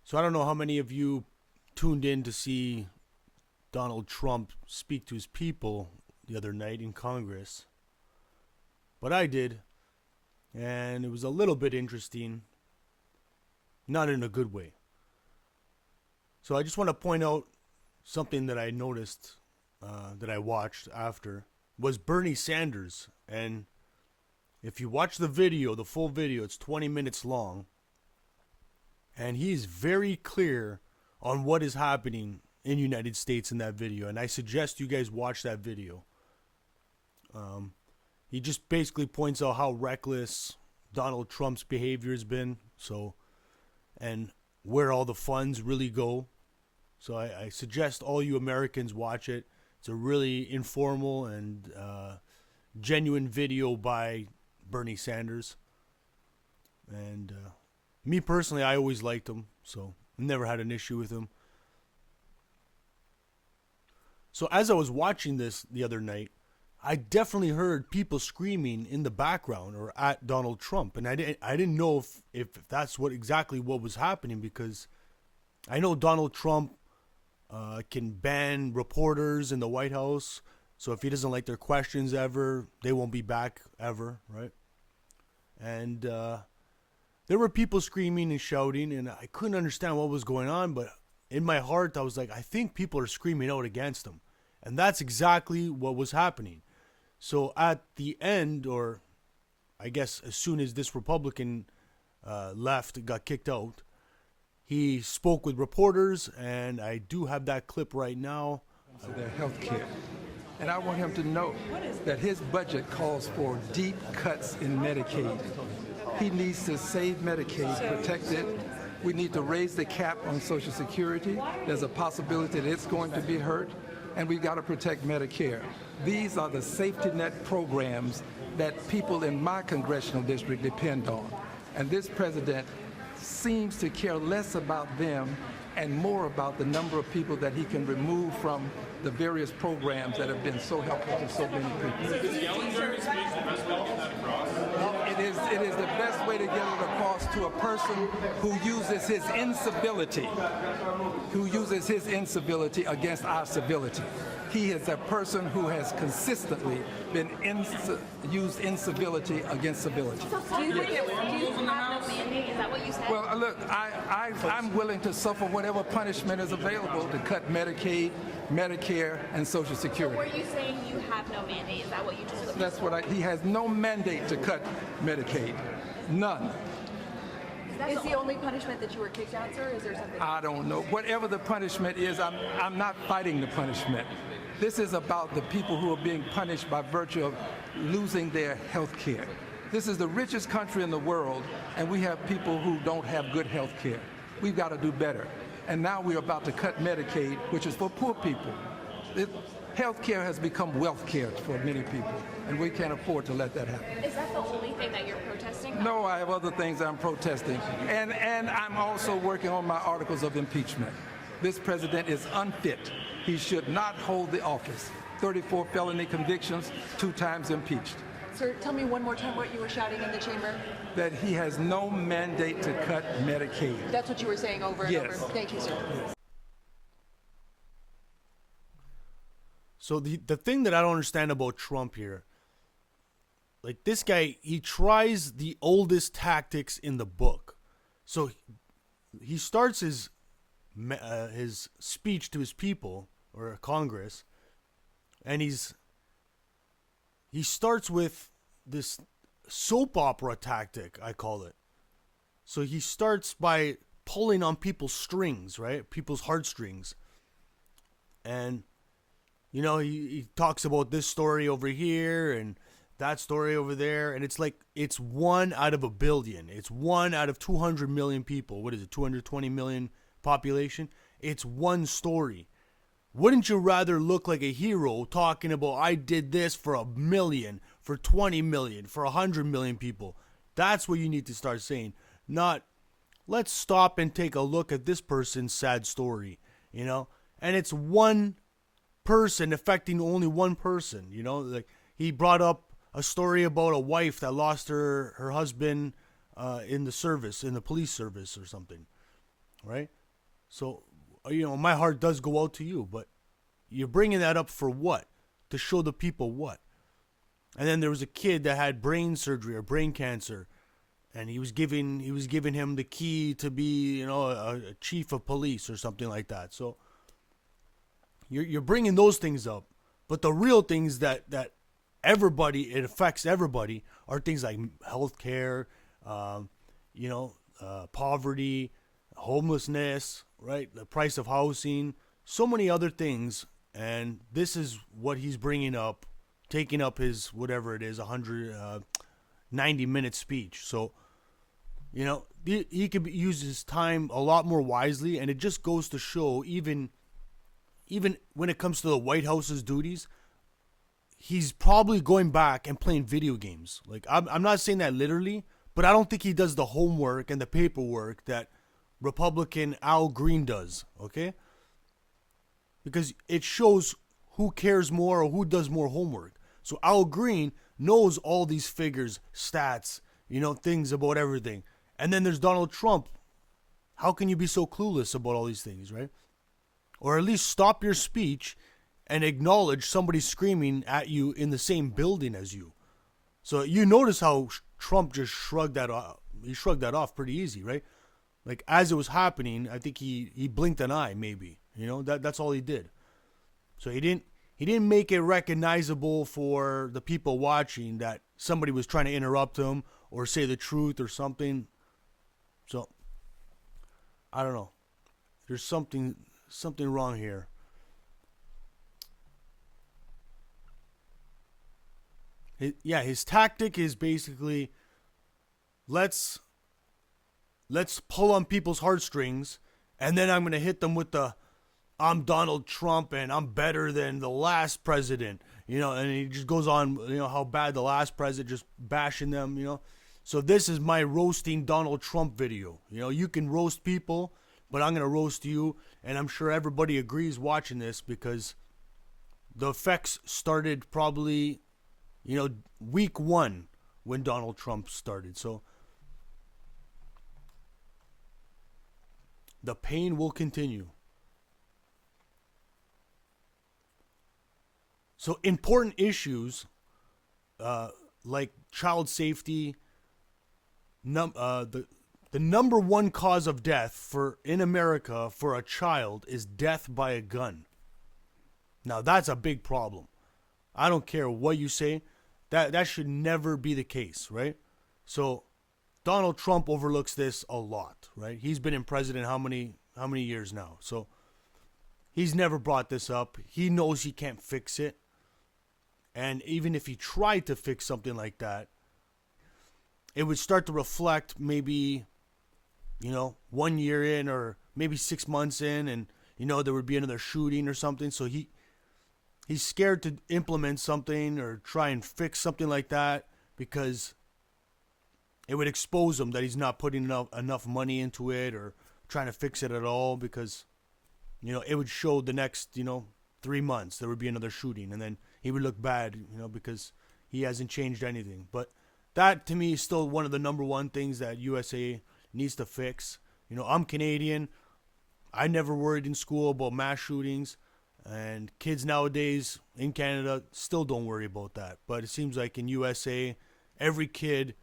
So I don't know how many of you tuned in to see Donald Trump speak to his people the other night in Congress, but I did, and it was a little bit interesting, not in a good way. So I just want to point out something that I noticed, that I watched after, was Bernie Sanders. And if you watch the video, the full video, it's 20 minutes long, and he's very clear on what is happening in the United States in that video. And I suggest you guys watch that video. He just basically points out how reckless Donald Trump's behavior has been. So, and where all the funds really go. So I suggest all you Americans watch it. It's a really informal and genuine video by Bernie Sanders. And me personally, I always liked him, so never had an issue with him. So as I was watching this the other night, I definitely heard people screaming in the background or at Donald Trump, and I didn't know if that's exactly what was happening, because I know Donald Trump can ban reporters in the White House. So if he doesn't like their questions ever, they won't be back ever, right? And there were people screaming and shouting, and I couldn't understand what was going on, but in my heart, I was like, I think people are screaming out against him. And that's exactly what was happening. So at the end, or I guess as soon as this Republican left, got kicked out, he spoke with reporters, and I do have that clip right now. To their health care. And I want him to know that his budget calls for deep cuts in Medicaid. He needs to save Medicaid, protect it. We need to raise the cap on Social Security. There's a possibility that it's going to be hurt. And we've got to protect Medicare. These are the safety net programs that people in my congressional district depend on. And this president seems to care less about them and more about the number of people that he can remove from the various programs that have been so helpful to so many people. It is the best way to get it across to a person who uses his incivility against our civility. He is a person who has consistently been used incivility against civility. Do you think have no mandate? Is that what you said? Well, look, I'm willing to suffer whatever punishment is available to cut Medicaid, Medicare, and Social Security. So were you saying you have no mandate? Is that what you just said? That's what he has no mandate to cut Medicaid. None. Is the only punishment that you were kicked out, sir? Is there something? I don't know. Whatever the punishment is, I'm not fighting the punishment. This is about the people who are being punished by virtue of losing their health care. This is the richest country in the world, and we have people who don't have good health care. We've got to do better. And now we're about to cut Medicaid, which is for poor people. Health care has become wealth care for many people, and we can't afford to let that happen. Is that the only thing that you're protesting? No, I have other things I'm protesting. And I'm also working on my articles of impeachment. This president is unfit. He should not hold the office. 34 felony convictions, 2 times impeached. Sir, tell me one more time what you were shouting in the chamber. That he has no mandate to cut Medicaid. That's what you were saying over and Yes. over. Thank you, sir. Yes. So the thing that I don't understand about Trump here, like this guy, he tries the oldest tactics in the book. So he starts his speech to his people or Congress, and he starts with this soap opera tactic, I call it. So he starts by pulling on people's strings, right? People's heartstrings. And you know, he talks about this story over here and that story over there. And it's like, it's 1 out of a billion. It's 1 out of 200 million people. What is it, 220 million population? It's one story. Wouldn't you rather look like a hero talking about, I did this for 1 million, for 20 million, for 100 million people? That's what you need to start saying. Not, let's stop and take a look at this person's sad story, you know? And it's one person affecting only one person, you know? Like, he brought up a story about a wife that lost her husband in the police service or something, right? So, my heart does go out to you, but you're bringing that up for what? To show the people what? And then there was a kid that had brain surgery or brain cancer, and he was giving him the key to be, a chief of police or something like that. So you're bringing those things up, but the real things that it affects everybody are things like healthcare, poverty, homelessness, right? The price of housing, so many other things, and this is what he's bringing up, taking up his whatever it is, 190-minute speech. So, he could use his time a lot more wisely, and it just goes to show, even when it comes to the White House's duties, he's probably going back and playing video games. Like, I'm not saying that literally, but I don't think he does the homework and the paperwork that Republican Al Green does, okay? Because it shows who cares more or who does more homework. So Al Green knows all these figures, stats, things about everything. And then there's Donald Trump. How can you be so clueless about all these things, right? Or at least stop your speech and acknowledge somebody screaming at you in the same building as you. So you notice how Trump just shrugged that off. He shrugged that off pretty easy, right? Like, as it was happening, I think he blinked an eye, maybe. That's all he did. So he didn't make it recognizable for the people watching that somebody was trying to interrupt him or say the truth or something. So I don't know. There's something wrong here. His tactic is basically, let's pull on people's heartstrings, and then I'm going to hit them with I'm Donald Trump and I'm better than the last president, and he just goes on, how bad the last president, just bashing them, So this is my roasting Donald Trump video. You can roast people, but I'm going to roast you, and I'm sure everybody agrees watching this because the effects started probably, week 1 when Donald Trump started. So the pain will continue. So important issues like child safety, the number one cause of death in America for a child is death by a gun. Now that's a big problem. I don't care what you say, that should never be the case, right? So Donald Trump overlooks this a lot, right? He's been in president how many years now? So he's never brought this up. He knows he can't fix it. And even if he tried to fix something like that, it would start to reflect maybe, 1 year in or maybe 6 months in, and, there would be another shooting or something. So he's scared to implement something or try and fix something like that because it would expose him that he's not putting enough money into it or trying to fix it at all because, it would show the next, 3 months there would be another shooting, and then he would look bad, because he hasn't changed anything. But that, to me, is still one of the number one things that USA needs to fix. I'm Canadian. I never worried in school about mass shootings. And kids nowadays in Canada still don't worry about that. But it seems like in USA, every kid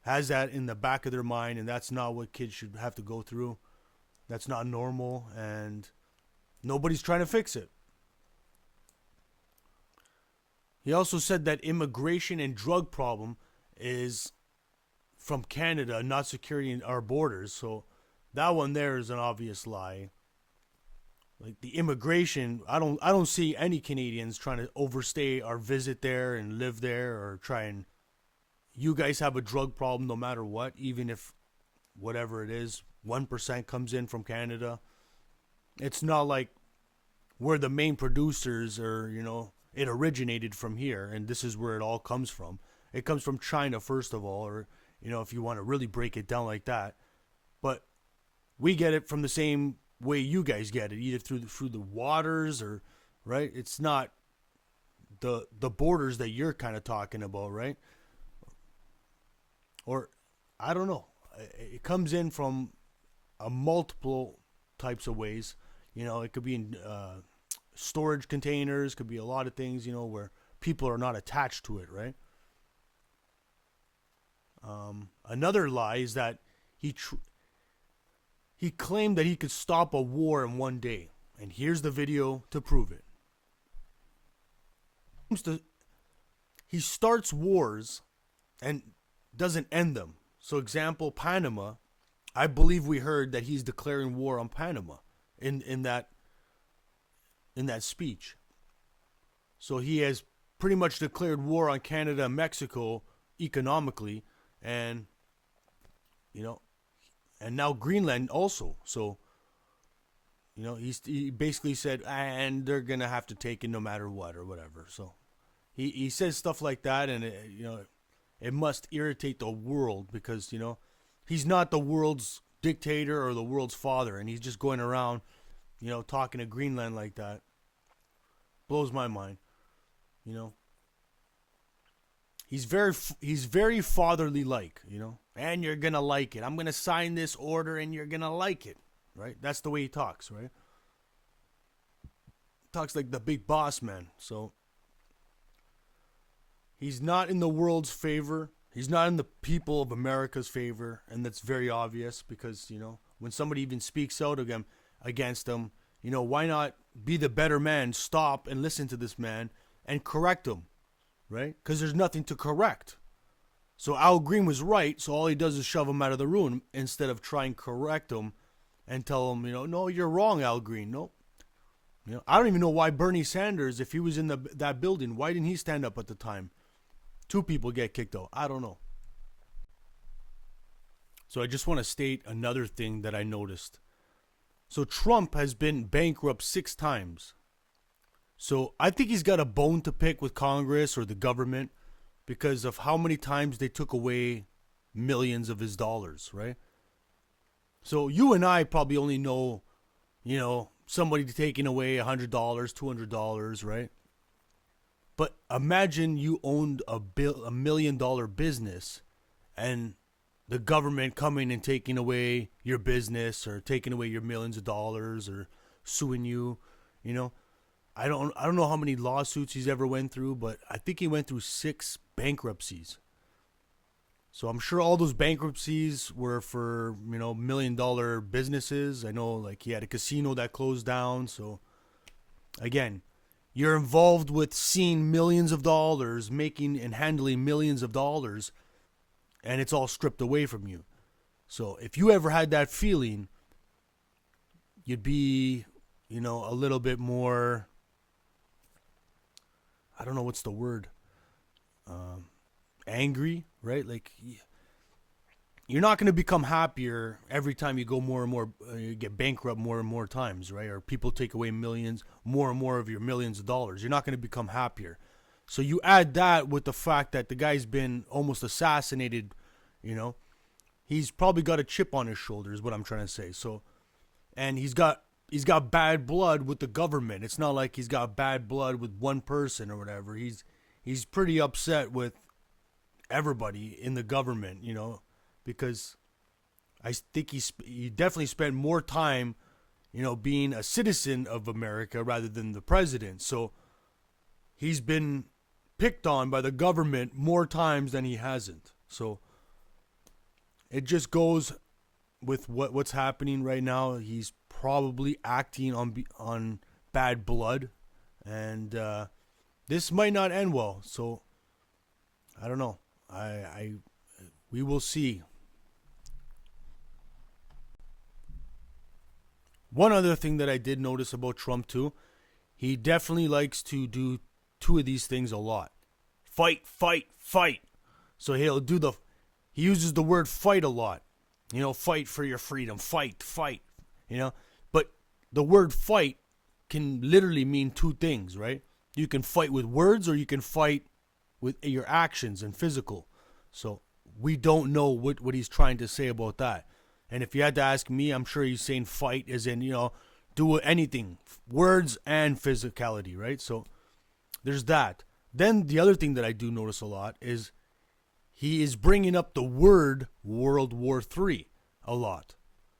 has that in the back of their mind. And that's not what kids should have to go through. That's not normal. And nobody's trying to fix it. He also said that immigration and drug problem is from Canada not securing our borders. So that one there is an obvious lie. Like the immigration, I don't see any Canadians trying to overstay our visit there and live there or try and. You guys have a drug problem no matter what, even if whatever it is, 1% comes in from Canada. It's not like we're the main producers or, it originated from here and this is where it all comes from. It comes from China, first of all, or, if you want to really break it down like that. But we get it from the same way you guys get it, either through the waters or, right? It's not the borders that you're kind of talking about, right? Or, I don't know. It comes in from a multiple types of ways. You know, it could be in storage containers, could be a lot of things, you know, where people are not attached to it, right? Another lie is that he claimed that he could stop a war in one day. And here's the video to prove it. He starts wars and doesn't end them. So example, Panama, I believe we heard that he's declaring war on Panama in that speech. So he has pretty much declared war on Canada and Mexico economically, and you know, and now Greenland also. So you know, he basically said, and they're gonna have to take it no matter what or whatever. So he says stuff like that, and you know, it must irritate the world because, you know, he's not the world's dictator or the world's father, and he's just going around, you know, talking to Greenland like that. Blows my mind, you know. He's very fatherly like, you know. And you're gonna like it. I'm gonna sign this order, and you're gonna like it, right? That's the way he talks, right? Talks like the big boss man. So he's not in the world's favor. He's not in the people of America's favor, and that's very obvious because, you know, when somebody even speaks out against him, you know, why not be the better man, stop and listen to this man and correct him, right? Because there's nothing to correct. So Al Green was right, so all he does is shove him out of the room instead of trying to correct him and tell him, you know, no, you're wrong, Al Green. No. You know, I don't even know why Bernie Sanders, if he was in that building, why didn't he stand up at the time? 2 people get kicked out. I don't know. So I just want to state another thing that I noticed. So Trump has been bankrupt 6 times. So I think he's got a bone to pick with Congress or the government because of how many times they took away millions of his dollars, right? So you and I probably only know, you know, somebody taking away $100, $200, right? But imagine you owned a $1 million business and the government coming and taking away your business or taking away your millions of dollars or suing you, you know. I don't know how many lawsuits he's ever went through, but I think he went through 6 bankruptcies. So I'm sure all those bankruptcies were for, you know, $1 million businesses. I know, like, he had a casino that closed down. So again, you're involved with seeing millions of dollars, making and handling millions of dollars, and it's all stripped away from you. So if you ever had that feeling, you'd be, you know, a little bit more, I don't know what's the word, angry, right? Like, you're not going to become happier every time you go more and more, you get bankrupt more and more times, right? Or people take away millions, more and more of your millions of dollars. You're not going to become happier. So you add that with the fact that the guy's been almost assassinated, you know, he's probably got a chip on his shoulder is what I'm trying to say. So, and he's got bad blood with the government. It's not like he's got bad blood with one person or whatever. He's pretty upset with everybody in the government, you know, because I think he definitely spent more time, you know, being a citizen of America rather than the president. So he's been picked on by the government more times than he hasn't. So it just goes with what's happening right now. He's probably acting on bad blood, and this might not end well. So I don't know. We will see. One other thing that I did notice about Trump too, he definitely likes to do 2 of these things a lot. Fight, fight, fight. So he uses the word fight a lot. You know, fight for your freedom, fight, fight, you know. But the word fight can literally mean 2 things, right? You can fight with words or you can fight with your actions and physical. So we don't know what he's trying to say about that. And if you had to ask me, I'm sure he's saying fight as in, you know, do anything, words and physicality, right? So there's that. Then the other thing that I do notice a lot is he is bringing up the word World War III a lot.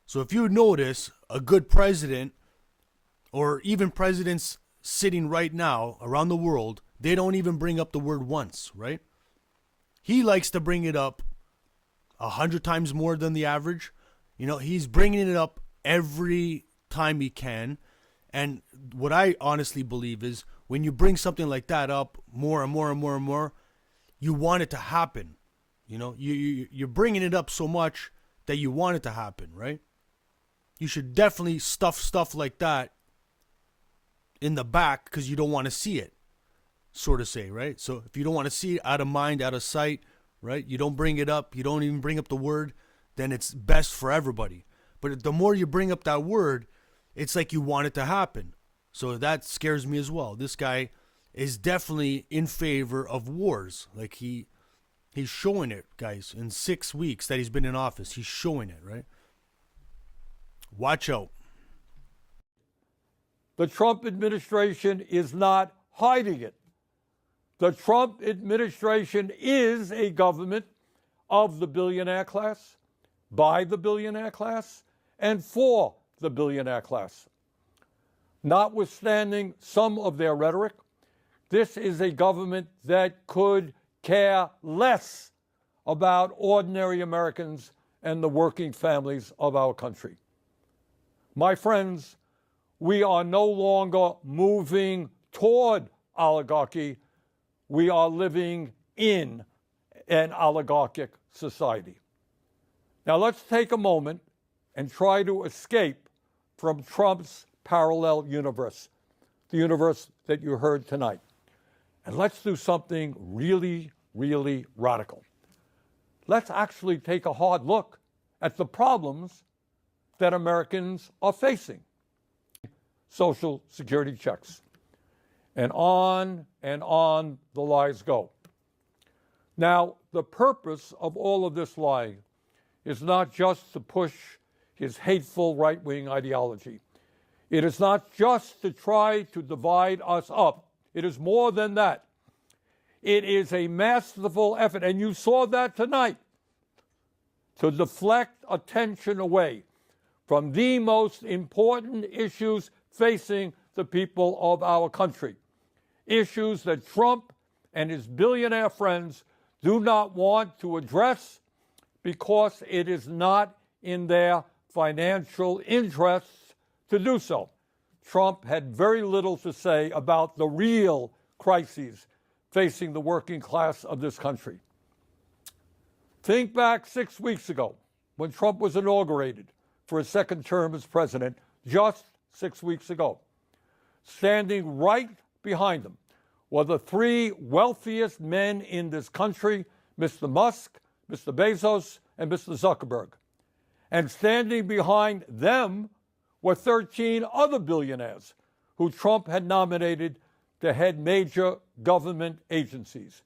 So if you notice, a good president, or even presidents sitting right now around the world, they don't even bring up the word once, right? He likes to bring it up 100 times more than the average. You know, he's bringing it up every time he can. And what I honestly believe is when you bring something like that up more and more and more and more, you want it to happen. You know, you're bringing it up so much that you want it to happen, right? You should definitely stuff like that in the back because you don't want to see it, sort of say, right? So if you don't want to see it, out of mind, out of sight, right? You don't bring it up. You don't even bring up the word. Then it's best for everybody. But the more you bring up that word, it's like you want it to happen. So that scares me as well. This guy is definitely in favor of wars. Like he's showing it, guys. In 6 weeks that he's been in office, he's showing it, right? Watch out. The Trump administration is not hiding it. The Trump administration is a government of the billionaire class, by the billionaire class, and for the billionaire class. Notwithstanding some of their rhetoric, this is a government that could care less about ordinary Americans and the working families of our country. My friends, we are no longer moving toward oligarchy. We are living in an oligarchic society. Now let's take a moment and try to escape from Trump's parallel universe, the universe that you heard tonight. And let's do something really, really radical. Let's actually take a hard look at the problems that Americans are facing. Social Security checks. And on the lies go. Now, the purpose of all of this lying is not just to push his hateful right-wing ideology. It is not just to try to divide us up. It is more than that. It is a masterful effort, and you saw that tonight, to deflect attention away from the most important issues facing the people of our country. Issues that Trump and his billionaire friends do not want to address because it is not in their financial interests to do so. Trump had very little to say about the real crises facing the working class of this country. Think back 6 weeks ago when Trump was inaugurated for his second term as president, just 6 weeks ago. Standing right behind him were the three wealthiest men in this country, Mr. Musk, Mr. Bezos, and Mr. Zuckerberg. And standing behind them were 13 other billionaires who Trump had nominated to head major government agencies.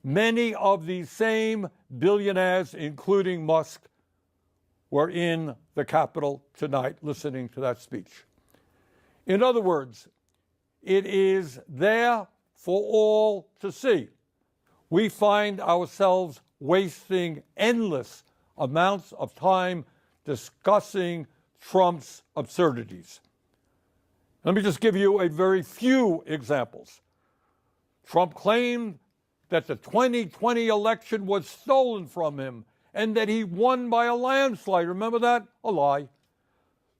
Many of these same billionaires, including Musk, were in the Capitol tonight listening to that speech. In other words, it is there for all to see. We find ourselves wasting endless amounts of time discussing Trump's absurdities. Let me just give you a very few examples. Trump claimed that the 2020 election was stolen from him and that he won by a landslide. Remember that? A lie.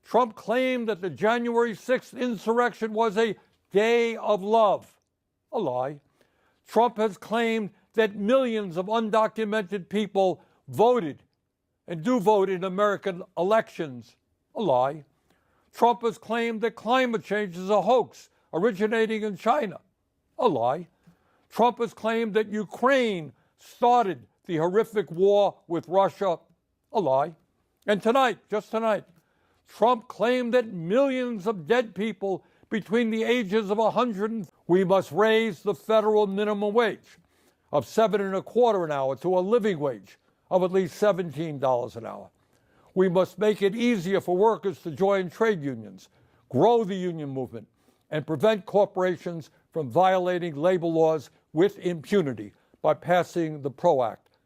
Trump claimed that the January 6th insurrection was a day of love. A lie. Trump has claimed that millions of undocumented people voted and do vote in American elections. A lie. Trump has claimed that climate change is a hoax originating in China. A lie. Trump has claimed that Ukraine started the horrific war with Russia. A lie. And tonight, just tonight, Trump claimed that millions of dead people between the ages of 100 and we must raise the federal minimum wage of $7.25 an hour to a living wage of at least $17 an hour. We must make it easier for workers to join trade unions, grow the union movement, and prevent corporations from violating labor laws with impunity by passing the PRO Act,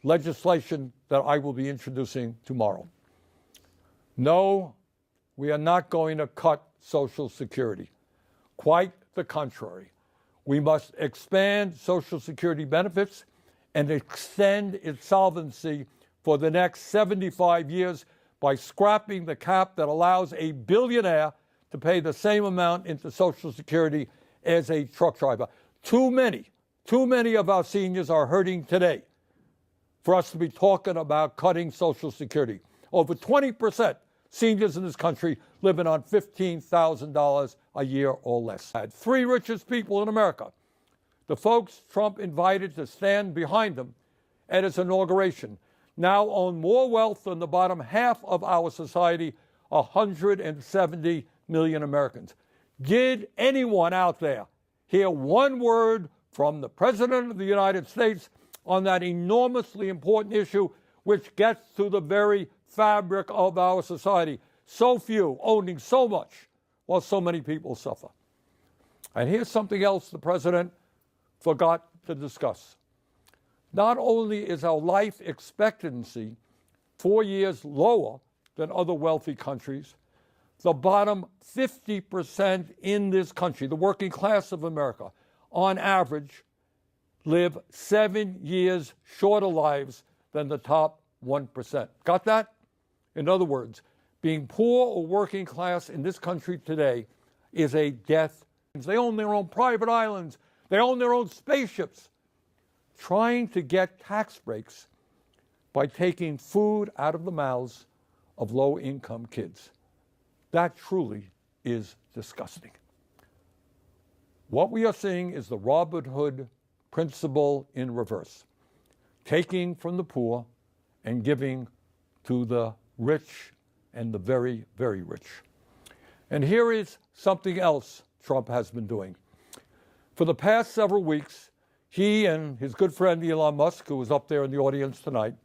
legislation that I will be introducing tomorrow. No, we are not going to cut Social Security. Quite the contrary. We must expand Social Security benefits and extend its solvency for the next 75 years by scrapping the cap that allows a billionaire to pay the same amount into Social Security as a truck driver. Too many of our seniors are hurting today for us to be talking about cutting Social Security. Over 20% seniors in this country living on $15,000 a year or less. I had three richest people in America, the folks Trump invited to stand behind him at his inauguration, now own more wealth than the bottom half of our society, 170 million Americans. Did anyone out there hear one word from the President of the United States on that enormously important issue, which gets to the very fabric of our society? So few owning so much while so many people suffer. And here's something else the President forgot to discuss. Not only is our life expectancy 4 years lower than other wealthy countries, the bottom 50% in this country, the working class of America, on average, live 7 years shorter lives than the top 1%. Got that? In other words, being poor or working class in this country today is a death. They own their own private islands. They own their own spaceships. Trying to get tax breaks by taking food out of the mouths of low-income kids. That truly is disgusting. What we are seeing is the Robin Hood principle in reverse, taking from the poor and giving to the rich and the very, very rich. And here is something else Trump has been doing. For the past several weeks, he and his good friend Elon Musk, who is up there in the audience tonight,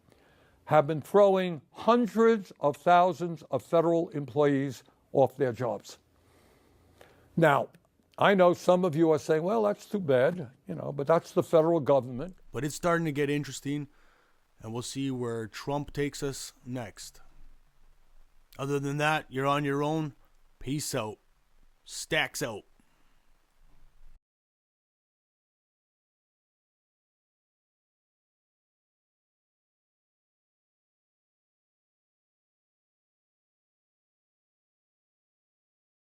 have been throwing hundreds of thousands of federal employees off their jobs. Now, I know some of you are saying, well, that's too bad, but that's the federal government. But it's starting to get interesting, and we'll see where Trump takes us next. Other than that, you're on your own. Peace out. Stacks out.